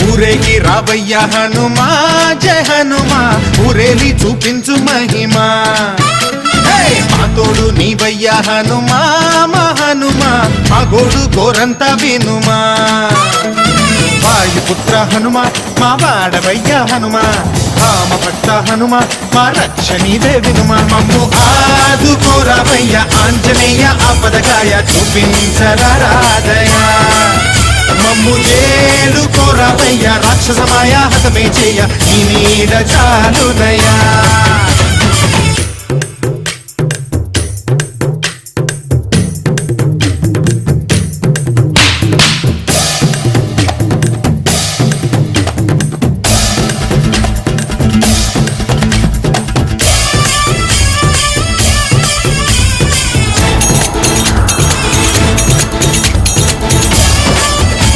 ఊరేగి రావయ్య హనుమా జయ హనుమా ఊరేలి చూపించు మహిమా మా తోడు నీవయ్య హనుమా మా హనుమా మా గోడు గోరంత వినుమా వాయుపుత్ర హనుమా మా వాడవయ్య హనుమా రామ భక్త హనుమా మా రక్షణీదే వినుమా మమ్ము ఆదుకోరావయ్య ఆంజనేయ ఆపదకాయ చూపించరాదయా మమ్ము ఏలు కోరావయ్య రాక్షసమాయ హతమే చేయ నీ నీడ చాలునయా